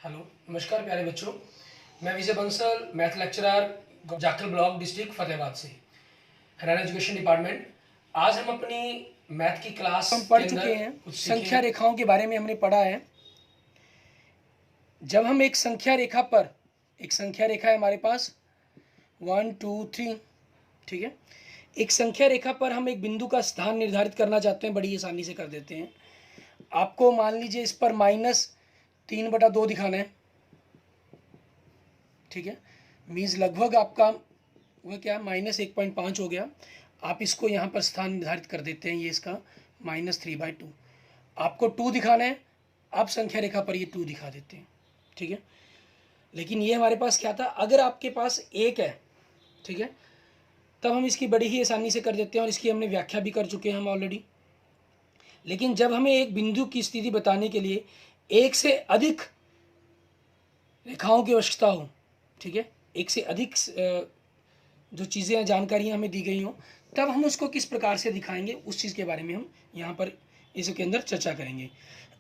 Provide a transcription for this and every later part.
Hello, नमस्कार प्यारे बच्चों। मैं Vijay Bansal, math lecturer, Jakhal block, district Fatehabad से, हरियाणा एजुकेशन डिपार्टमेंट। आज हम अपनी मैथ की क्लास हम के पढ़ अंदर चुके हैं। कुछ संख्या सीखेंगे। रेखाओं के बारे में हमने पढ़ा है। जब हम एक संख्या रेखा पर, एक संख्या रेखा है हमारे पास 1 2 3, ठीक है। एक संख्या रेखा पर हम एक बिंदु का स्थान निर्धारित करना चाहते हैं, बड़ी आसानी से कर देते हैं। आपको मान लीजिए इस पर -3/2 दिखाना है, ठीक है। मीन्स लगभग आपका वह क्या -1.5 हो गया। आप इसको यहाँ पर स्थान निर्धारित कर देते हैं, ये इसका -3/2। आपको 2 दिखाना है, आप संख्या रेखा पर ये 2 दिखा देते हैं, ठीक है। लेकिन ये हमारे पास क्या था, अगर आपके पास 1 है, ठीक है, तब हम इसकी बड़ी ही आसानी से कर देते हैं और इसकी हमने व्याख्या भी कर चुके हैं हम ऑलरेडी। लेकिन जब हमें एक बिंदु की स्थिति बताने के लिए एक से अधिक रेखाओं की आवश्यकता हो, ठीक है, एक से अधिक जो चीज़ें जानकारियाँ हमें दी गई हों, तब हम उसको किस प्रकार से दिखाएंगे, उस चीज़ के बारे में हम यहाँ पर इसके अंदर चर्चा करेंगे।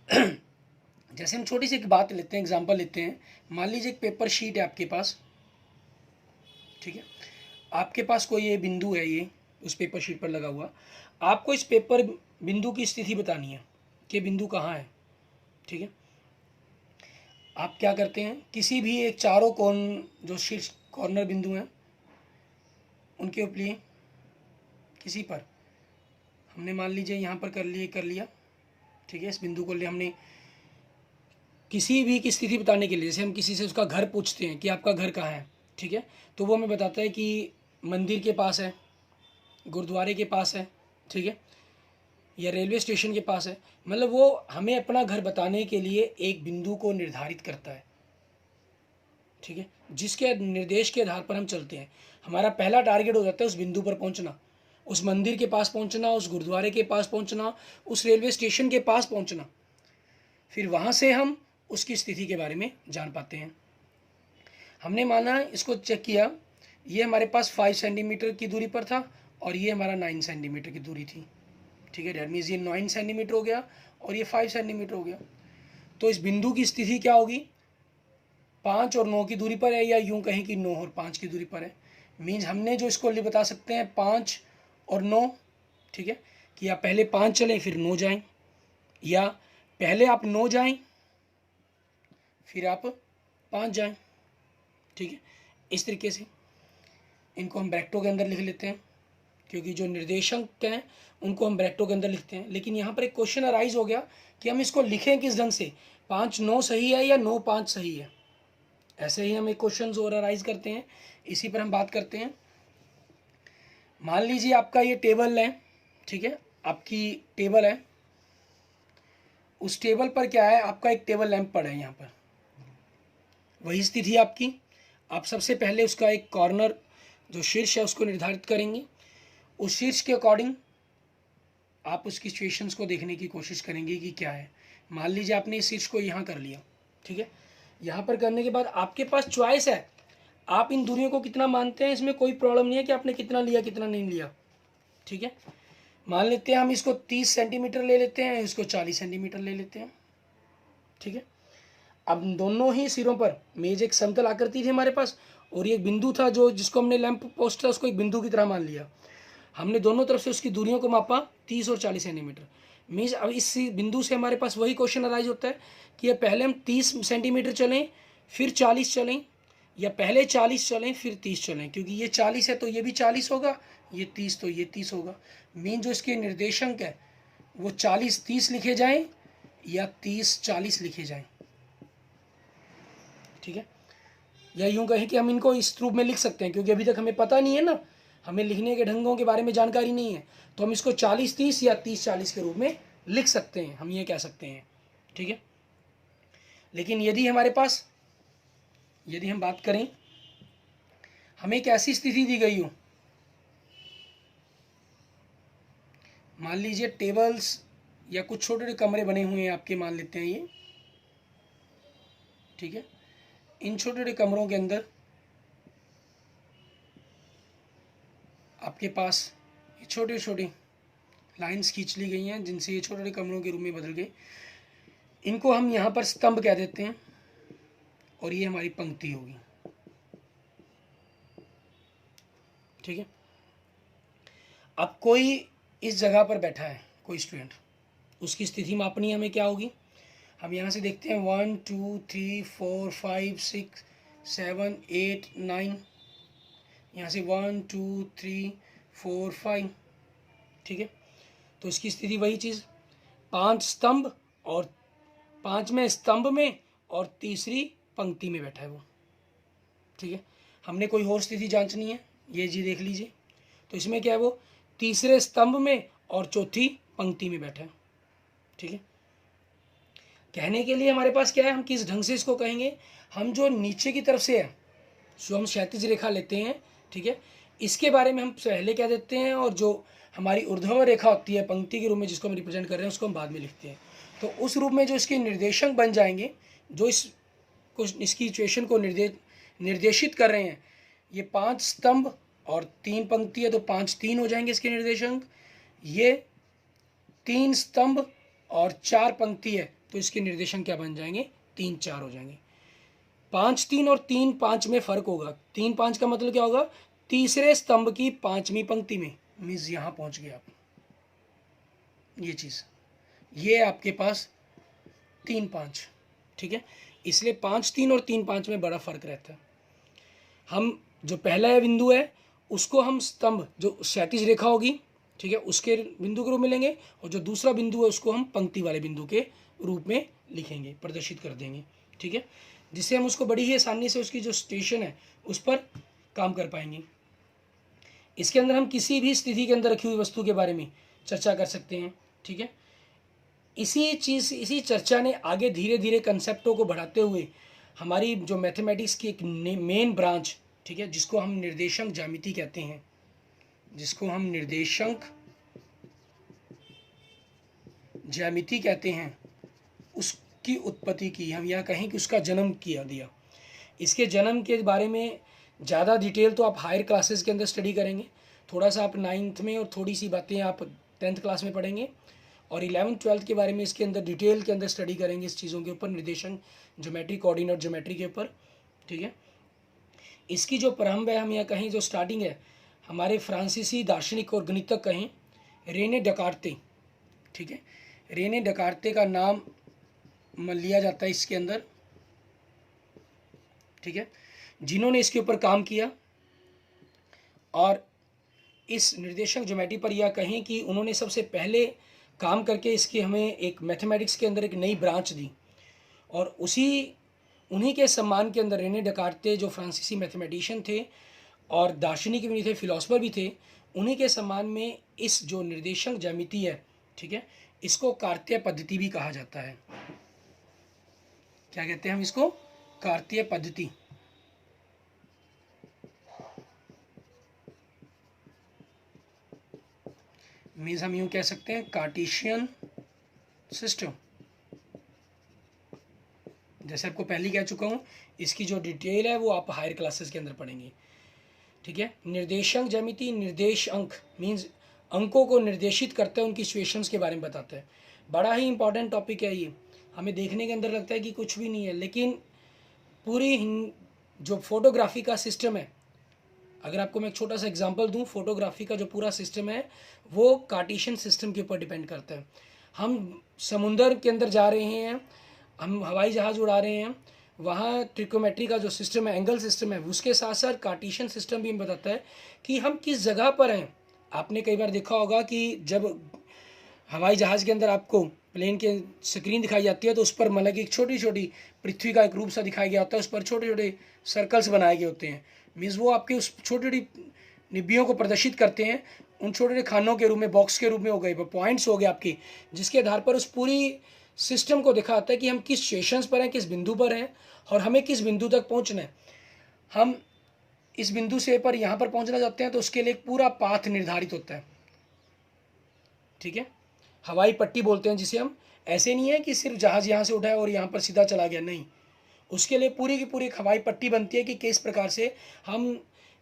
जैसे हम छोटी सी एक बात लेते हैं, एग्जांपल लेते हैं। मान लीजिए एक पेपर शीट है आपके पास, ठीक है। आपके पास कोई ये बिंदु है, ये उस पेपर शीट पर लगा हुआ। आपको इस पेपर बिंदु की स्थिति बतानी है कि बिंदु कहाँ है, ठीक है। आप क्या करते हैं, किसी भी एक चारों कोण जो शीर्ष कॉर्नर बिंदु हैं उनके ऊपर किसी पर हमने मान लीजिए यहाँ पर कर लिया, ठीक है। इस बिंदु को ले हमने किसी भी की स्थिति बताने के लिए, जैसे हम किसी से उसका घर पूछते हैं कि आपका घर कहाँ है, ठीक है, तो वो हमें बताता है कि मंदिर के पास है, गुरुद्वारे के पास है, ठीक है, या रेलवे स्टेशन के पास है। मतलब वो हमें अपना घर बताने के लिए एक बिंदु को निर्धारित करता है, ठीक है, जिसके निर्देश के आधार पर हम चलते हैं। हमारा पहला टारगेट हो जाता है उस बिंदु पर पहुंचना, उस मंदिर के पास पहुंचना, उस गुरुद्वारे के पास पहुंचना, उस रेलवे स्टेशन के पास पहुंचना। फिर वहाँ से हम उसकी स्थिति के बारे में जान पाते हैं। हमने माना, इसको चेक किया, ये हमारे पास 5 सेंटीमीटर की दूरी पर था और ये हमारा 9 सेंटीमीटर की दूरी थी, ठीक है। डेट मीन्स ये 9 सेंटीमीटर हो गया और ये 5 सेंटीमीटर हो गया। तो इस बिंदु की स्थिति क्या होगी, 5 और 9 की दूरी पर है, या यूं कहें कि 9 और 5 की दूरी पर है। मीन्स हमने जो इसको बता सकते हैं 5 और 9, ठीक है, कि आप पहले 5 चलें फिर 9 जाएं, या पहले आप 9 जाएं फिर आप 5 जाएं, ठीक है। इस तरीके से इनको हम ब्रैकेटों के अंदर लिख लेते हैं, क्योंकि जो निर्देशांक हैं उनको हम ब्रैकेटों के अंदर लिखते हैं। लेकिन यहाँ पर एक क्वेश्चन अराइज हो गया कि हम इसको लिखें किस ढंग से, 5 9 सही है या 9 5 सही है। ऐसे ही हम एक क्वेश्चन और अराइज करते हैं, इसी पर हम बात करते हैं। मान लीजिए आपका ये टेबल है, ठीक है, आपकी टेबल है। उस टेबल पर क्या है, आपका एक टेबल लैंप पड़ा है यहाँ पर, वही स्थिति आपकी। आप सबसे पहले उसका एक कॉर्नर जो शीर्ष है उसको निर्धारित करेंगे। उस शीर्ष के अकॉर्डिंग आप उसकी सिचुएशंस को देखने की कोशिश करेंगे कि क्या है। मान लीजिए आपने इस शीर्ष को यहाँ कर लिया, ठीक है। यहाँ पर करने के बाद आपके पास चॉइस है, आप इन दूरियों को कितना मानते हैं, इसमें कोई प्रॉब्लम नहीं है कि आपने कितना लिया कितना नहीं लिया, ठीक है। मान लेते हैं हम इसको 30 सेंटीमीटर ले लेते हैं, इसको 40 सेंटीमीटर ले लेते हैं, ठीक है। अब दोनों ही सिरों पर मेज एक समतल आकृति थी हमारे पास, और ये एक बिंदु था जो जिसको हमने लैंप पोस्ट था उसको एक बिंदु की तरह मान लिया। हमने दोनों तरफ से उसकी दूरियों को मापा 30 और 40 सेंटीमीटर। मीन्स अब इस बिंदु से हमारे पास वही क्वेश्चन अराइज होता है कि ये पहले हम 30 सेंटीमीटर चलें फिर 40 चलें, या पहले 40 चलें फिर 30 चलें। क्योंकि ये 40 है तो ये भी 40 होगा, ये 30 तो ये 30 होगा। मीन जो इसके निर्देशांक है वो 40 30 लिखे जाएं या 30 40 लिखे जाएं, ठीक है। या यूं कहें कि हम इनको इस रूप में लिख सकते हैं, क्योंकि अभी तक हमें पता नहीं है ना, हमें लिखने के ढंगों के बारे में जानकारी नहीं है, तो हम इसको 40 30 या 30 40 के रूप में लिख सकते हैं, हम ये कह सकते हैं, ठीक है। लेकिन यदि हम बात करें, हमें एक ऐसी स्थिति दी गई हो, मान लीजिए टेबल्स या कुछ छोटे छोटे कमरे बने हुए हैं आपके, मान लेते हैं ये, ठीक है। इन छोटे छोटे कमरों के अंदर आपके पास ये छोटे छोटे लाइंस खींच ली गई हैं, जिनसे ये छोटे छोटे कमरों के रूप में बदल गए। इनको हम यहाँ पर स्तंभ कह देते हैं, और ये हमारी पंक्ति होगी। ठीक है। अब कोई इस जगह पर बैठा है, कोई स्टूडेंट, उसकी स्थिति मापनी हमें क्या होगी? हम यहाँ से देखते हैं 1 2 3 4 5 6 7 8 9, यहाँ से 1 2 3 4 5। ठीक है, तो इसकी स्थिति वही चीज़, 5 स्तंभ और 5वें स्तंभ में और तीसरी पंक्ति में बैठा है वो। ठीक है, हमने कोई और स्थिति जांचनी है, ये जी देख लीजिए। तो इसमें क्या है, वो तीसरे स्तंभ में और चौथी पंक्ति में बैठा है। ठीक है, कहने के लिए हमारे पास क्या है, हम किस ढंग से इसको कहेंगे? हम जो नीचे की तरफ से है, जो हम क्षैतिज रेखा लेते हैं, ठीक है, इसके बारे में हम पहले कह देते हैं, और जो हमारी ऊर्ध्वाधर रेखा होती है पंक्ति के रूप में जिसको हम रिप्रेजेंट कर रहे हैं, उसको हम बाद में लिखते हैं। तो उस रूप में जो इसके निर्देशक बन जाएंगे, जो इसकी इक्वेशन को निर्देशित कर रहे हैं, ये 5 स्तंभ और 3 पंक्ति है, तो 5 3 हो जाएंगे इसके निर्देशांक। ये 3 स्तंभ और 4 पंक्ति है, तो इसके निर्देशांक क्या बन जाएंगे? 3 4 हो जाएंगे। 5 3 और 3 5 में फर्क होगा। 3 5 का मतलब क्या होगा? तीसरे स्तंभ की 5वीं पंक्ति में, मीन्स यहां पहुंच गए आप। ये चीज, ये आपके पास 3 5। ठीक है, इसलिए 5 3 और 3 5 में बड़ा फर्क रहता है। हम जो पहला बिंदु है उसको हम स्तंभ, जो क्षैतिज रेखा होगी, ठीक है, उसके बिंदु के रूप में लेंगे, और जो दूसरा बिंदु है उसको हम पंक्ति वाले बिंदु के रूप में लिखेंगे, प्रदर्शित कर देंगे। ठीक है, जिससे हम उसको बड़ी ही आसानी से उसकी जो स्टेशन है उस पर काम कर पाएंगे। इसके अंदर हम किसी भी स्थिति के अंदर रखी हुई वस्तु के बारे में चर्चा कर सकते हैं। ठीक है, इसी चर्चा ने आगे धीरे धीरे कंसेप्टों को बढ़ाते हुए हमारी जो मैथमेटिक्स की एक मेन ब्रांच, ठीक है, जिसको हम निर्देशांक ज्यामिति कहते हैं, जिसको हम निर्देशांक ज्यामिति कहते हैं, उसकी उत्पत्ति की, हम यहाँ कहें कि उसका जन्म किया दिया। इसके जन्म के बारे में ज़्यादा डिटेल तो आप हायर क्लासेस के अंदर स्टडी करेंगे, थोड़ा सा आप 9th में, और थोड़ी सी बातें आप 10th क्लास में पढ़ेंगे, और 11th 12th के बारे में इसके अंदर डिटेल के अंदर स्टडी करेंगे इस चीज़ों के ऊपर, निर्देशांक ज्योमेट्री, कोऑर्डिनेट ज्योमेट्री के ऊपर। ठीक है, इसकी जो प्रारंभ है, हम यहाँ कहें जो स्टार्टिंग है, हमारे फ्रांसीसी दार्शनिक और गणितज्ञ कहें रेने डेकार्ते। ठीक है, रेने डेकार्ते का नाम लिया जाता है इसके अंदर। ठीक है, जिन्होंने इसके ऊपर काम किया, और इस निर्देशक ज्योमेट्री पर यह कहें कि उन्होंने सबसे पहले काम करके इसकी हमें एक मैथमेटिक्स के अंदर एक नई ब्रांच दी, और उन्हीं के सम्मान के अंदर रेने डेकार्ते, जो फ्रांसीसी मैथमेटिशियन थे और दार्शनिक भी थे, फिलोसफर भी थे, उन्हीं के सम्मान में इस जो निर्देशांक ज्यामिति है, ठीक है, इसको कार्तीय पद्धति भी कहा जाता है। क्या कहते हैं हम इसको? कार्तीय पद्धति। मीन्स हम यूं कह सकते हैं कार्टेशियन सिस्टम। जैसे आपको पहले कह चुका हूं, इसकी जो डिटेल है वो आप हायर क्लासेस के अंदर पढ़ेंगे। ठीक है, निर्देशांक ज्यामिति, निर्देश अंक मीन्स अंकों को निर्देशित करता है, उनकी सिचुएशंस के बारे में बताता है। बड़ा ही इंपॉर्टेंट टॉपिक है ये। हमें देखने के अंदर लगता है कि कुछ भी नहीं है, लेकिन पूरी जो फोटोग्राफी का सिस्टम है, अगर आपको मैं एक छोटा सा एग्जांपल दूं, फोटोग्राफी का जो पूरा सिस्टम है वो कार्टेशियन सिस्टम के ऊपर डिपेंड करता है। हम समुंदर के अंदर जा रहे हैं, हम हवाई जहाज़ उड़ा रहे हैं, वहाँ ट्रिकोमेट्री का जो सिस्टम है, एंगल सिस्टम है, उसके साथ साथ कार्टेशियन सिस्टम भी हमें बताता है कि हम किस जगह पर हैं। आपने कई बार देखा होगा कि जब हवाई जहाज़ के अंदर आपको प्लेन के स्क्रीन दिखाई जाती है, तो उस पर मतलब एक छोटी छोटी पृथ्वी का एक रूप सा दिखाया गया होता है, उस पर छोटे छोटे सर्कल्स बनाए गए होते हैं। मीन्स वो आपके उस छोटी छोटी निबियों को प्रदर्शित करते हैं, उन छोटे छोटे खानों के रूप में, बॉक्स के रूप में हो गए, पॉइंट्स हो गए आपकी, जिसके आधार पर उस पूरी सिस्टम को दिखाता है कि हम किस स्टेशंस पर हैं, किस बिंदु पर हैं, और हमें किस बिंदु तक पहुंचना है। हम इस बिंदु से पर यहाँ पर पहुंचना चाहते हैं, तो उसके लिए एक पूरा पाथ निर्धारित होता है। ठीक है, हवाई पट्टी बोलते हैं जिसे हम। ऐसे नहीं है कि सिर्फ जहाज़ यहाँ से उठाया और यहाँ पर सीधा चला गया, नहीं, उसके लिए पूरी की पूरी एक हवाई पट्टी बनती है कि किस प्रकार से हम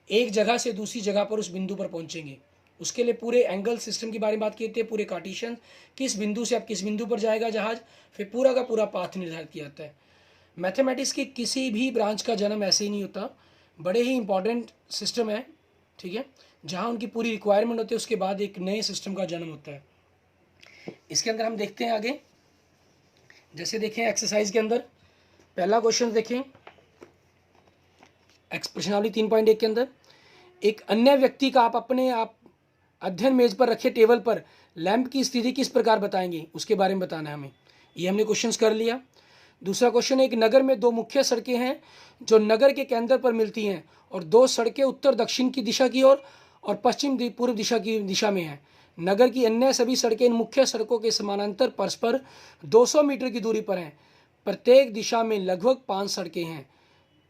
एक जगह से दूसरी जगह पर उस बिंदु पर पहुँचेंगे। उसके लिए पूरे एंगल सिस्टम के बारे में बात की जाती है, पूरे कार्टेशियन, किस बिंदु से आप किस बिंदु पर जाएगा जहाज़, फिर पूरा का पूरा पाथ निर्धारित किया जाता है। मैथमेटिक्स के किसी भी ब्रांच का जन्म ऐसे ही नहीं होता, बड़े ही इंपॉर्टेंट सिस्टम है, ठीक है, जहाँ उनकी पूरी रिक्वायरमेंट होती है, उसके बाद एक नए सिस्टम का जन्म होता है। इसके अंदर हम देखते हैं आगे, जैसे देखें एक्सरसाइज के अंदर पहला क्वेश्चन देखें, प्रश्नावली 3.1 के अंदर, एक अन्य व्यक्ति का आप अध्ययन मेज पर रखे टेबल पर लैंप की स्थिति किस प्रकार बताएंगे, उसके बारे में बताना है हमें। ये हमने क्वेश्चंस कर लिया। दूसरा क्वेश्चन है, एक नगर में दो मुख्य सड़कें हैं जो नगर के केंद्र पर मिलती हैं और दो सड़कें उत्तर दक्षिण की दिशा की ओर और पश्चिम पूर्व दिशा की दिशा में हैं। नगर की अन्य सभी सड़कें इन मुख्य सड़कों के समानांतर परस्पर 200 मीटर की दूरी पर हैं। प्रत्येक दिशा में लगभग 5 सड़कें हैं।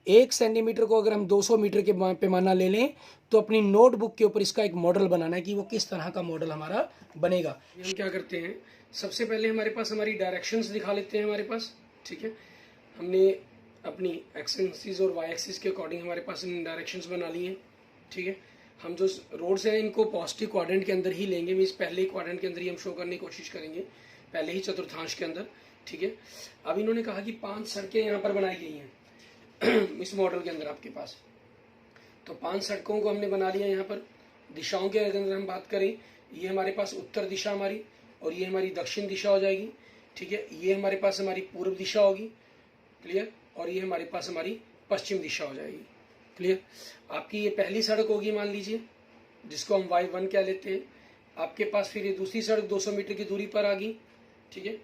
1 सेंटीमीटर को अगर हम 200 मीटर के पैमाना ले लें तो अपनी नोटबुक के ऊपर इसका एक मॉडल बनाना है कि वो किस तरह का मॉडल हमारा बनेगा। हम क्या करते हैं, सबसे पहले हमारे पास हमारी डायरेक्शंस दिखा लेते हैं हमारे पास, ठीक है। हमने अपनी एक्स एक्सिस और वाई एक्सिस के अकॉर्डिंग हमारे पास डायरेक्शंस बना लिए हैं, ठीक है। हम जो रोड्स हैं इनको पॉजिटिव क्वाड्रेंट के अंदर ही लेंगे, मीन्स पहले ही क्वाड्रेंट के अंदर ही हम शो करने की कोशिश करेंगे, पहले ही चतुर्थांश के अंदर, ठीक है। अब इन्होंने कहा कि 5 सड़कें यहाँ पर बनाई गई हैं इस मॉडल के अंदर आपके पास, तो 5 सड़कों को हमने बना लिया। यहाँ पर दिशाओं के अंदर हम बात करें, ये हमारे पास उत्तर दिशा हमारी और ये हमारी दक्षिण दिशा हो जाएगी, ठीक है। ये हमारे पास हमारी पूर्व दिशा होगी, क्लियर, और ये हमारे पास हमारी पश्चिम दिशा हो जाएगी, क्लियर। आपकी ये पहली सड़क होगी मान लीजिए, जिसको हम y1 कह लेते हैं। आपके पास फिर ये दूसरी सड़क 200 मीटर की दूरी पर आ गई, ठीक है,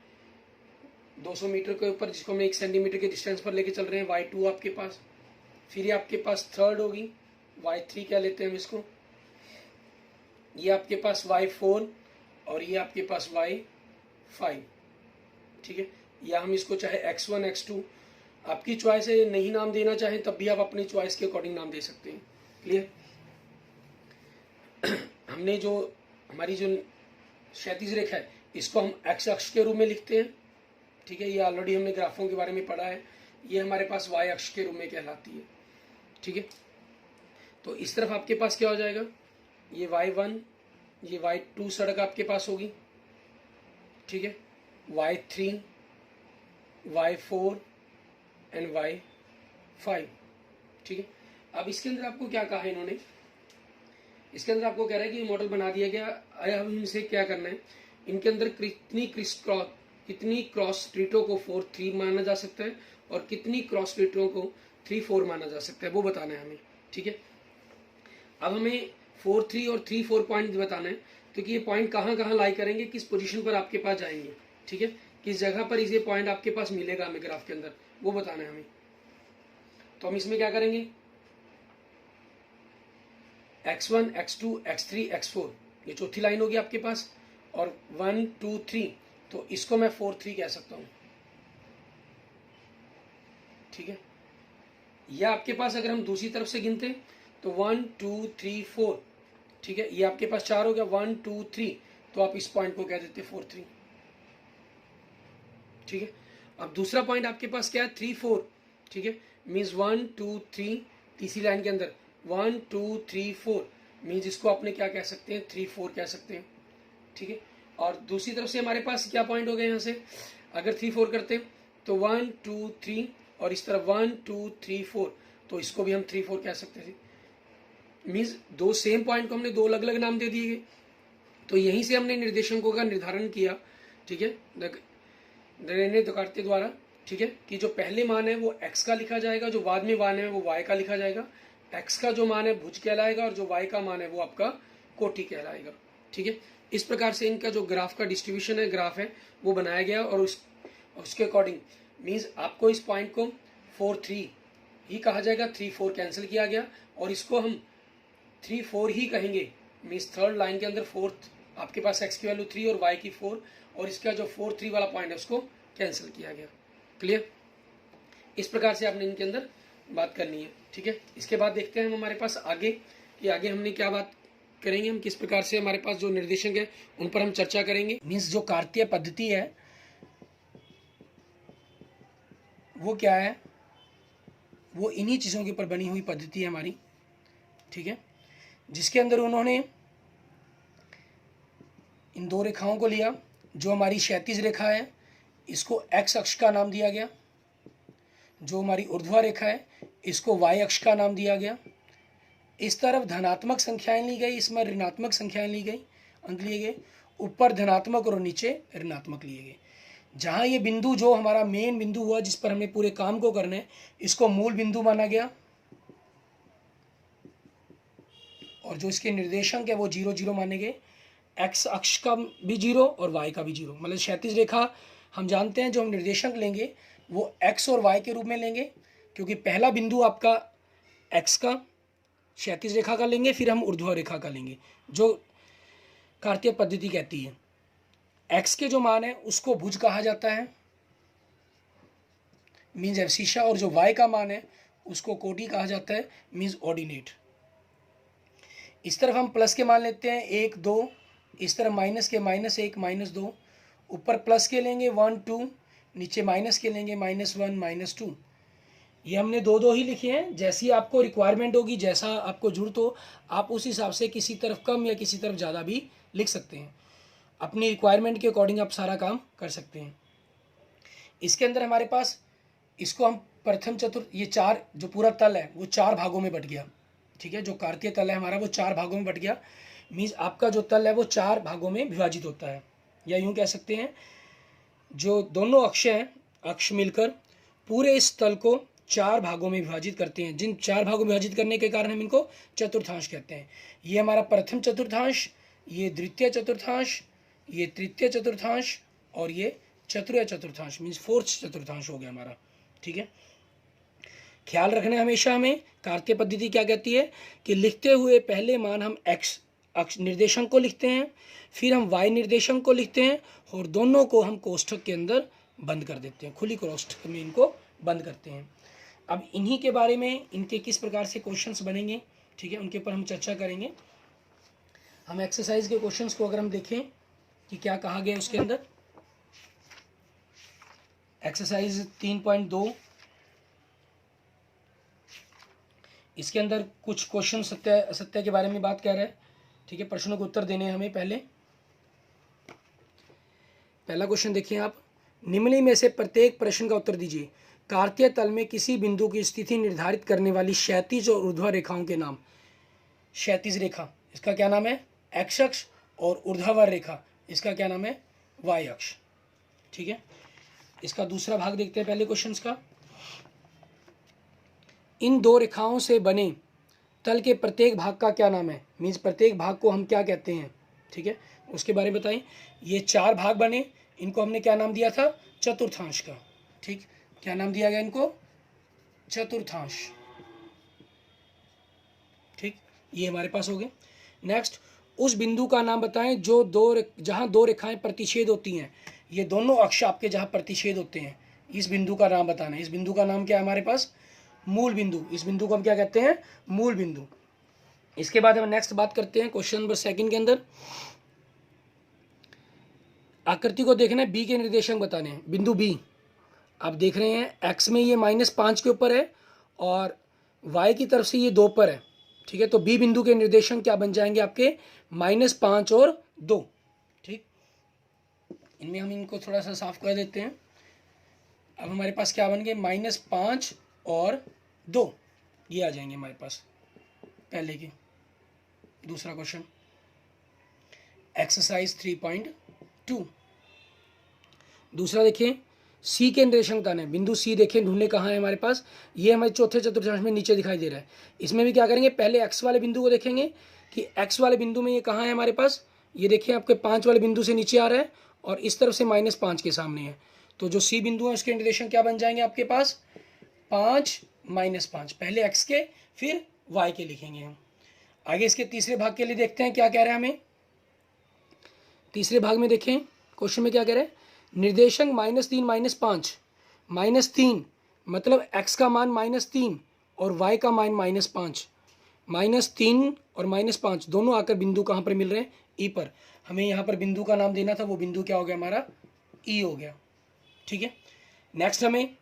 200 मीटर के ऊपर, जिसको हम 1 सेंटीमीटर के डिस्टेंस पर लेके चल रहे हैं, y2 आपके पास। फिर ये आपके पास थर्ड होगी, y3 कह लेते हैं हम इसको। ये आपके पास y4 और ये आपके पास y5, ठीक है। या हम इसको चाहे x1 x2 आपकी चॉइस है, नहीं नाम देना चाहें तब भी आप अपनी चॉइस के अकॉर्डिंग नाम दे सकते हैं, क्लियर। हमने जो हमारी जो क्षैतिज रेखा है इसको हम x अक्ष के रूप में लिखते हैं, ठीक है। ये ऑलरेडी हमने ग्राफों के बारे में पढ़ा है। ये हमारे पास y अक्ष के रूप में कहलाती है, ठीक है। तो इस तरफ आपके पास क्या हो जाएगा, ये y1, ये y2 सड़क आपके पास होगी, ठीक है, y3, y4 एंड y5, ठीक है। अब इसके अंदर आपको क्या कहा है इन्होंने, इसके अंदर आपको कह रहा है कि मॉडल बना दिया गया। अब इनसे क्या करना है, इनके अंदर कितनी क्रॉस स्ट्रीटों को 4-3 माना जा सकता है और कितनी क्रॉस स्ट्रीटों को 3-4 माना जा सकता है, वो बताना है हमें, ठीक है। अब हमें 4-3 और 3-4 पॉइंट बताना है, क्योंकि ये पॉइंट कहाँ कहाँ लाई करेंगे, किस पोजीशन पर आपके पास जाएंगे, ठीक है, किस जगह पर ये पॉइंट आपके पास मिलेगा हमें ग्राफ के अंदर, वो बताना है हमें। तो हम इसमें क्या करेंगे, x1 x2 x3 x4 ये चौथी लाइन होगी आपके पास, और 1 2 3, तो इसको मैं 4-3 कह सकता हूं, ठीक है। या आपके पास अगर हम दूसरी तरफ से गिनते तो 1 2 3 4, ठीक है, ये आपके पास 4 हो गया, 1 2 3, तो आप इस पॉइंट को कह देते 4-3, ठीक है। अब दूसरा पॉइंट आपके पास क्या है, 3-4, ठीक है, मीन्स 1 2 3, तीसरी लाइन के अंदर 1 2 3 4, मीन्स इसको आपने क्या कह सकते हैं, 3-4 कह सकते हैं, ठीक है। और दूसरी तरफ से हमारे पास क्या पॉइंट हो गए, यहाँ से अगर 3-4 करते तो 1 2 3, और इस तरफ 1 2 3 4, तो इसको भी हम 3-4 कह सकते थे। मीन्स दो सेम पॉइंट को हमने दो अलग अलग नाम दे दिए, तो यहीं से हमने निर्देशांकों का निर्धारण किया, ठीक है, रेने देकार्ते द्वारा, ठीक है, कि जो पहले मान है वो x का लिखा जाएगा, जो बाद में मान है वो y का लिखा जाएगा। x का जो मान है भुज कहलाएगा और जो y का मान है वो आपका कोटि कहलाएगा, ठीक है। इस प्रकार से इनका जो ग्राफ का डिस्ट्रीब्यूशन है, ग्राफ है, वो बनाया गया, और उसके अकॉर्डिंग मीन्स आपको इस पॉइंट को 4-3 ही कहा जाएगा, 3-4 कैंसिल किया गया, और इसको हम 3-4 ही कहेंगे, मीन्स थर्ड लाइन के अंदर फोर्थ आपके पास x की वैल्यू 3 और y की 4, और इसका जो 4-3 वाला पॉइंट है उसको कैंसिल किया गया, क्लियर। इस प्रकार से आपने इनके अंदर बात करनी है, ठीक है। इसके बाद देखते हैं हम हमारे पास आगे कि आगे हमने क्या बात करेंगे, हम किस प्रकार से हमारे पास जो निर्देशक है उन पर हम चर्चा करेंगे। मीन्स जो कार्तीय पद्धति है वो क्या है, वो इन्हीं चीज़ों के ऊपर बनी हुई पद्धति है हमारी, ठीक है, जिसके अंदर उन्होंने इन दो रेखाओं को लिया। जो हमारी क्षैतिज रेखा है इसको x अक्ष का नाम दिया गया, जो हमारी ऊर्ध्वा रेखा है इसको y अक्ष का नाम दिया गया। इस तरफ धनात्मक संख्याएं ली गई, इसमें ऋणात्मक संख्याएं ली गई, अंक लिए गए। ऊपर धनात्मक और नीचे ऋणात्मक लिए गए। जहाँ ये बिंदु जो हमारा मेन बिंदु हुआ जिस पर हमने पूरे काम को करना है, इसको मूल बिंदु माना गया। और जो इसके निर्देशांक है वो 0 0 माने गए। एक्स अक्ष का भी 0 और वाई का भी 0, मतलब क्षैतिज रेखा हम जानते हैं जो हम निर्देशांक लेंगे वो एक्स और वाई के रूप में लेंगे, क्योंकि पहला बिंदु आपका एक्स का क्षैतिज रेखा का लेंगे, फिर हम ऊर्ध्वा रेखा का लेंगे जो कार्तीय पद्धति कहती है। एक्स के जो मान है उसको भुज कहा जाता है, मीन्स एब्सिशा, और जो वाई का मान है उसको कोटि कहा जाता है, मीन्स ऑर्डिनेट। इस तरफ हम प्लस के मान लेते हैं 1 2, इस तरफ माइनस के -1 -2, ऊपर प्लस के लेंगे 1 2, नीचे माइनस के लेंगे -1 -2। ये हमने 2 2 ही लिखे हैं। जैसी आपको रिक्वायरमेंट होगी, जैसा आपको जरूरत हो, आप उस हिसाब से किसी तरफ कम या किसी तरफ ज़्यादा भी लिख सकते हैं। अपनी रिक्वायरमेंट के अकॉर्डिंग आप सारा काम कर सकते हैं। इसके अंदर हमारे पास इसको हम प्रथम चतुर्थ, ये 4 जो पूरा तल है वो 4 भागों में बट गया। ठीक है, जो कार्तीय तल है हमारा वो 4 भागों में बट गया। मीन्स आपका जो तल है वो 4 भागों में विभाजित होता है, या यूँ कह सकते हैं जो दोनों अक्ष हैं, अक्ष मिलकर पूरे इस तल को 4 भागों में विभाजित करते हैं। जिन 4 भागों में विभाजित करने के कारण हम इनको चतुर्थांश कहते हैं। ये हमारा प्रथम चतुर्थांश, ये द्वितीय चतुर्थांश, ये तृतीय चतुर्थांश और ये चतुर्थ चतुर्थांश, मीन्स फोर्थ चतुर्थांश हो गया हमारा। ठीक है, ख्याल रखना हमेशा हमें कार्तीय पद्धति क्या कहती है कि लिखते हुए पहले मान हम एक्स अक्ष निर्देशांक को लिखते हैं, फिर हम वाई निर्देशांक को लिखते हैं और दोनों को हम कोष्ठक के अंदर बंद कर देते हैं, खुली कोष्ठक में इनको बंद करते हैं। अब इन्हीं के बारे में इनके किस प्रकार से क्वेश्चंस बनेंगे, ठीक है, उनके ऊपर हम चर्चा करेंगे। हम एक्सरसाइज के क्वेश्चंस को अगर हम देखें कि क्या कहा गया उसके अंदर, एक्सरसाइज 3.2, इसके अंदर कुछ क्वेश्चन सत्य असत्य के बारे में बात कर रहे हैं। ठीक है, प्रश्नों के उत्तर देने हैं हमें। पहला क्वेश्चन देखिए आप, निम्न में से प्रत्येक प्रश्न का उत्तर दीजिए। कार्तीय तल में किसी बिंदु की स्थिति निर्धारित करने वाली क्षैतिज और ऊर्ध्वा रेखाओं के नाम। क्षैतिज रेखा इसका क्या नाम है एक्स अक्ष, और ऊर्ध्वाधर रेखा इसका क्या नाम है वाई अक्ष। ठीक है, इसका दूसरा भाग देखते हैं पहले क्वेश्चन का। इन 2 रेखाओं से बने तल के प्रत्येक भाग का क्या नाम है, मीन्स प्रत्येक भाग को हम क्या कहते हैं। ठीक है, उसके बारे में बताएं। ये 4 भाग बने, इनको हमने क्या नाम दिया था चतुर्थांश का। ठीक, क्या नाम दिया गया इनको चतुर्थांश। ठीक, ये हमारे पास हो गए। नेक्स्ट, उस बिंदु का नाम बताएं जो जहां 2 रेखाएं प्रतिच्छेद होती हैं। ये दोनों अक्ष आपके जहां प्रतिच्छेद होते हैं, इस बिंदु का नाम बताना है। इस बिंदु का नाम क्या है हमारे पास मूल बिंदु। इस बिंदु को हम क्या कहते हैं मूल बिंदु। इसके बाद हम नेक्स्ट बात करते हैं क्वेश्चन नंबर 2 के अंदर। आकृति को देखना है, बी के निर्देशांक बताने हैं। बिंदु बी आप देख रहे हैं एक्स में ये -5 के ऊपर है और वाई की तरफ से ये 2 पर है। ठीक है, तो बी बिंदु के निर्देशांक क्या बन जाएंगे आपके -5 और 2। ठीक, इनमें हम इनको थोड़ा सा साफ कर देते हैं। अब हमारे पास क्या बन गए -5 और 2, ये आ जाएंगे हमारे पास पहले के। दूसरा क्वेश्चन एक्सरसाइज 3.2। दूसरा देखिए, सी के निर्देशांक बताने हैं। बिंदु सी देखें ढूंढने कहाँ है हमारे पास, ये हमारे चौथे चतुर्थांश में नीचे दिखाई दे रहा है। इसमें भी क्या करेंगे, पहले एक्स वाले बिंदु को देखेंगे कि एक्स वाले बिंदु में ये कहाँ है हमारे पास। ये देखिए आपके 5 वाले बिंदु से नीचे आ रहा है और इस तरफ से -5 के सामने है। तो जो सी बिंदु है उसके निर्देशांक क्या बन जाएंगे आपके पास 5 -5। पहले एक्स के फिर वाई के लिखेंगे हम। आगे इसके तीसरे भाग के लिए देखते हैं क्या कह रहा है हमें। तीसरे भाग में देखें क्वेश्चन में क्या कह रहे हैं, निर्देशांक -3 -5। -3 मतलब x का मान -3 और y का मान -5। -3 और -5 दोनों आकर बिंदु कहाँ पर मिल रहे हैं ई पर। हमें यहाँ पर बिंदु का नाम देना था, वो बिंदु क्या हो गया हमारा ई हो गया। ठीक है, नेक्स्ट हमें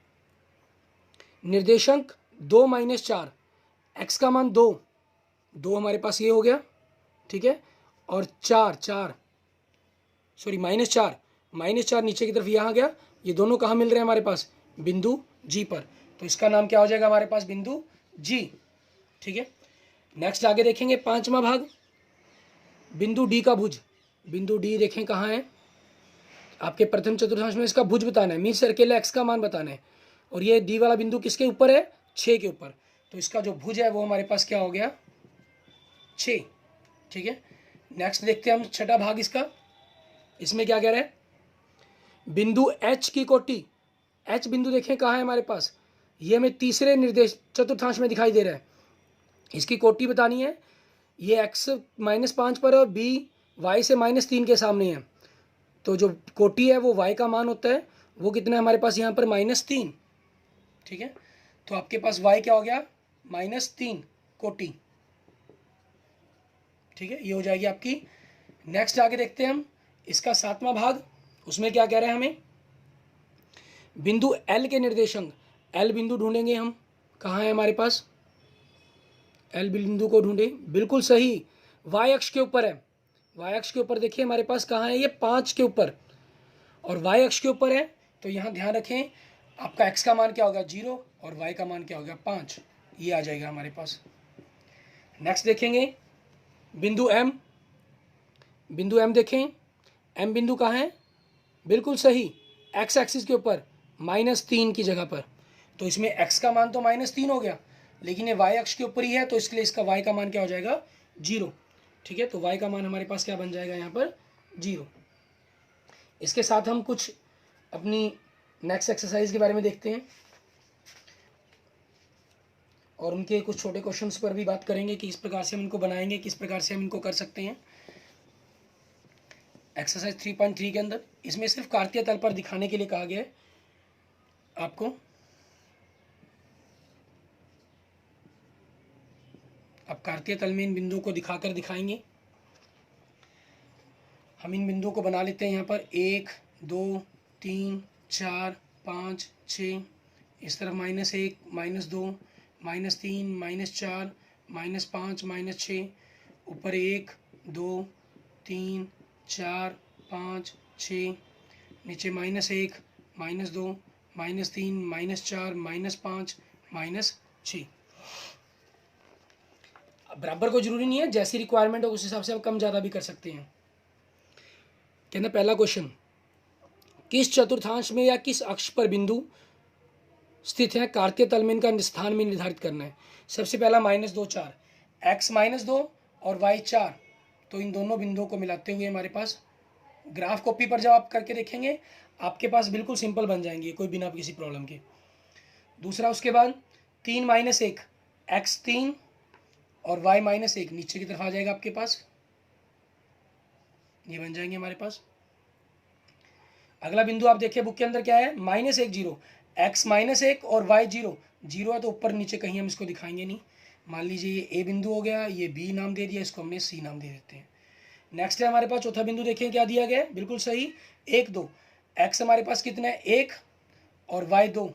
निर्देशांक 2 -4, x का मान 2 हमारे पास ये हो गया। ठीक है, और 4 सॉरी -4 नीचे की तरफ यहाँ आ गया। ये दोनों कहाँ मिल रहे हैं हमारे पास बिंदु जी पर। तो इसका नाम क्या हो जाएगा हमारे पास, बिंदु जी। ठीक है, नेक्स्ट आगे देखेंगे 5वां भाग, बिंदु डी का भुज। बिंदु डी देखें कहाँ है, आपके प्रथम चतुर्थांश में इसका भुज बताना है, मीन सर्किल एक्स का मान बताना है, और ये डी वाला बिंदु किसके ऊपर है, 6 के ऊपर। तो इसका जो भुज है वो हमारे पास क्या हो गया, 6। ठीक है, नेक्स्ट देखते हैं हम छठा भाग इसका। इसमें क्या कह रहे हैं, बिंदु एच की कोटि। एच बिंदु देखें कहाँ है हमारे पास, ये हमें तीसरे निर्देश चतुर्थांश में दिखाई दे रहा है। इसकी कोटि बतानी है, ये एक्स -5 पर और बी वाई से -3 के सामने है। तो जो कोटि है वो y का मान होता है, वो कितना है हमारे पास यहाँ पर, -3। ठीक है, तो आपके पास y क्या हो गया, -3 कोटि। ठीक है, ये हो जाएगी आपकी। नेक्स्ट आगे देखते हैं हम इसका 7वां भाग। उसमें क्या कह रहे हैं हमें, बिंदु L के निर्देशांक। L बिंदु ढूंढेंगे हम, कहाँ है हमारे पास, L बिंदु को ढूंढे, बिल्कुल सही, y अक्ष के ऊपर है। y अक्ष के ऊपर देखिए हमारे पास कहाँ है, ये 5 के ऊपर, और y अक्ष के ऊपर है। तो यहाँ ध्यान रखें, आपका x का मान क्या होगा, 0, और y का मान क्या होगा, 5। ये आ जाएगा हमारे पास। नेक्स्ट देखेंगे बिंदु M। बिंदु M देखें, M बिंदु कहाँ है, बिल्कुल सही, x एक्सिस के ऊपर, -3 की जगह पर। तो इसमें x का मान तो -3 हो गया, लेकिन ये y अक्ष के ऊपर ही है, तो इसके लिए इसका y का मान क्या हो जाएगा, 0। ठीक है, तो y का मान हमारे पास क्या बन जाएगा यहाँ पर, 0। इसके साथ हम कुछ अपनी नेक्स्ट एक्सरसाइज के बारे में देखते हैं, और उनके कुछ छोटे क्वेश्चंस पर भी बात करेंगे कि किस प्रकार से हम इनको बनाएंगे, किस प्रकार से हम इनको कर सकते हैं। एक्सरसाइज 3.3 के अंदर इसमें सिर्फ कार्तीय तल पर दिखाने के लिए कहा गया है आपको। अब कार्तीय तल में इन बिंदुओं को दिखाकर दिखाएंगे। हम इन बिंदुओं को बना लेते हैं यहाँ पर 1 2 3 4 5 6, इस तरफ -1 -2 -3 -4 -5 -6, ऊपर 1 2 3 4 5 6, नीचे -1 -2 -3 -4 -5 -6। बराबर को जरूरी नहीं है, जैसी रिक्वायरमेंट हो उस हिसाब से आप कम ज़्यादा भी कर सकते हैं। कहना पहला क्वेश्चन, किस चतुर्थांश में या किस अक्ष पर बिंदु स्थित है, कार्तीय तल में इनका स्थान में निर्धारित करना है। सबसे पहला -2 4, x -2 और y 4, तो इन दोनों बिंदुओं को मिलाते हुए हमारे पास ग्राफ कॉपी पर जब आप करके देखेंगे आपके पास बिल्कुल सिंपल बन जाएंगे, कोई बिना किसी प्रॉब्लम के। दूसरा उसके बाद 3 -1, x 3 और y -1 नीचे की तरफ आ जाएगा आपके पास, ये बन जाएंगे हमारे पास। अगला बिंदु आप देखिए बुक के अंदर क्या है, -1 0, x -1 और y 0 0 है, तो ऊपर नीचे कहीं हम इसको दिखाएंगे नहीं। मान लीजिए ये a बिंदु हो गया, ये b नाम दे दिया, इसको हमने c नाम दे देते हैं। नेक्स्ट है हमारे पास चौथा बिंदु, देखिए क्या दिया गया है, बिल्कुल सही, 1 2, x हमारे पास कितना है 1 और y 2,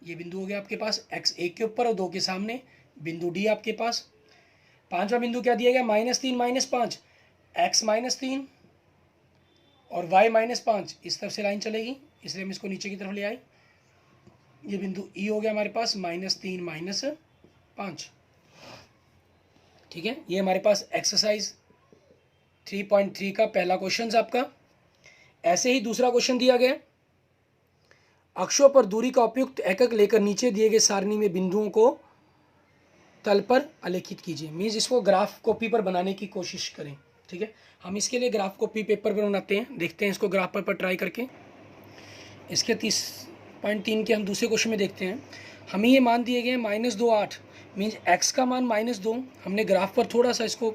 ये बिंदु हो गया आपके पास, x 1 के ऊपर और 2 के सामने, बिंदु डी आपके पास। पांचवा बिंदु क्या दिया गया, -3 -5, x -3 और y -5, इस तरफ से लाइन चलेगी, इसलिए हम इसको नीचे की तरफ ले आए। ये बिंदु ई हो गया हमारे पास, -3 -5। ठीक है, ये हमारे पास एक्सरसाइज 3.3 का पहला क्वेश्चन आपका। ऐसे ही दूसरा क्वेश्चन दिया गया, अक्षों पर दूरी का उपयुक्त एकक लेकर नीचे दिए गए सारणी में बिंदुओं को तल पर आलेखित कीजिए। मीन्स इसको ग्राफ कॉपी पर बनाने की कोशिश करें। ठीक है, हम इसके लिए ग्राफ कॉपी पेपर पर बनाते हैं, देखते हैं इसको ग्राफ पर ट्राई करके। इसके 30.3 के हम दूसरे क्वेश्चन में देखते हैं। हमें ये मान दिए गए -2 8, मीन्स x का मान -2। हमने ग्राफ पर थोड़ा सा इसको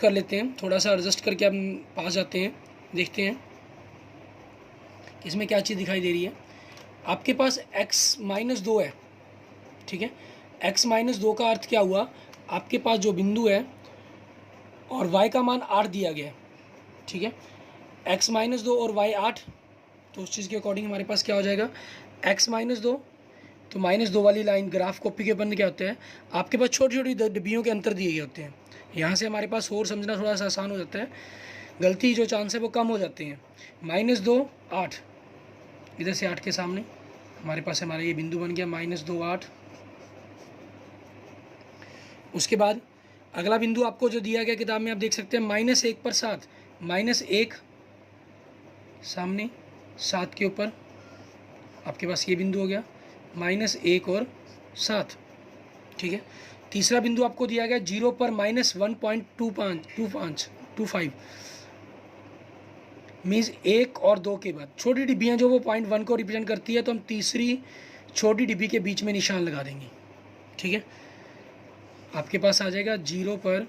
कर लेते हैं, थोड़ा सा एडजस्ट करके हम पास जाते हैं, देखते हैं कि इसमें क्या चीज़ दिखाई दे रही है। आपके पास x -2 है। ठीक है, x -2 का अर्थ क्या हुआ, आपके पास जो बिंदु है और y का मान 8 दिया गया है। ठीक है, x -2 और y 8, तो उस चीज़ के अकॉर्डिंग हमारे पास क्या हो जाएगा, x -2, तो -2 वाली लाइन ग्राफ कॉपी के ऊपर क्या होता है, आपके पास छोटी छोटी डब्बियों के अंतर दिए गए होते हैं। यहाँ से हमारे पास और समझना थोड़ा सा आसान हो जाता है, गलती जो चांस है वो कम हो जाते हैं। -2 8, इधर से 8 के सामने, हमारे पास हमारा ये बिंदु बन गया -2 8। उसके बाद अगला बिंदु आपको जो दिया गया किताब में, आप देख सकते हैं -1 पर 7, -1 सामने 7 के ऊपर आपके पास ये बिंदु हो गया, -1 और 7। ठीक है। तीसरा बिंदु आपको दिया गया 0 पर -1.25 मीन्स 1 और 2 के बाद छोटी डिब्बियाँ जो वो 0.1 को रिप्रेजेंट करती है, तो हम तीसरी छोटी डिब्बी के बीच में निशान लगा देंगे। ठीक है। आपके पास आ जाएगा 0 पर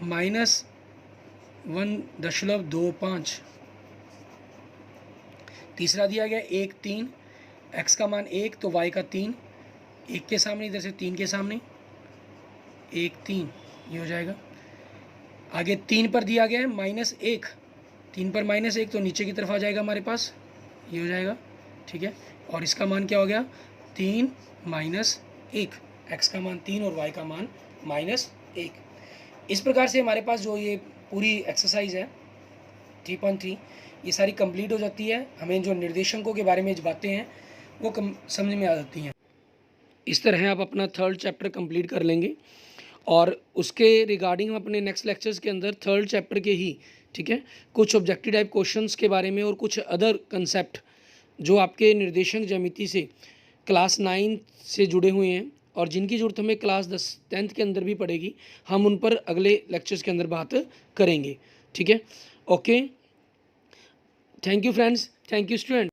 -1.25। तीसरा दिया गया 1 3, x का मान 1 तो y का 3, 1 के सामने इधर से 3 के सामने 1 3 ये हो जाएगा। आगे 3 पर दिया गया है -1, 3 पर -1 तो नीचे की तरफ आ जाएगा हमारे पास, ये हो जाएगा। ठीक है। और इसका मान क्या हो गया 3 -1, x का मान 3 और y का मान -1। इस प्रकार से हमारे पास जो ये पूरी एक्सरसाइज है 3.3 ये सारी कंप्लीट हो जाती है। हमें जो निर्देशांकों के बारे में जो बातें हैं वो समझ में आ जाती हैं। इस तरह आप अपना 3rd चैप्टर कंप्लीट कर लेंगे और उसके रिगार्डिंग हम अपने नेक्स्ट लेक्चर्स के अंदर 3rd चैप्टर के ही, ठीक है, कुछ ऑब्जेक्टिव टाइप क्वेश्चंस के बारे में और कुछ अदर कंसेप्ट जो आपके निर्देशांक ज्यामिति से क्लास 9 से जुड़े हुए हैं और जिनकी ज़रूरत हमें क्लास 10th के अंदर भी पड़ेगी, हम उन पर अगले लेक्चर्स के अंदर बात करेंगे। ठीक है। Okay, thank you friends, thank you student.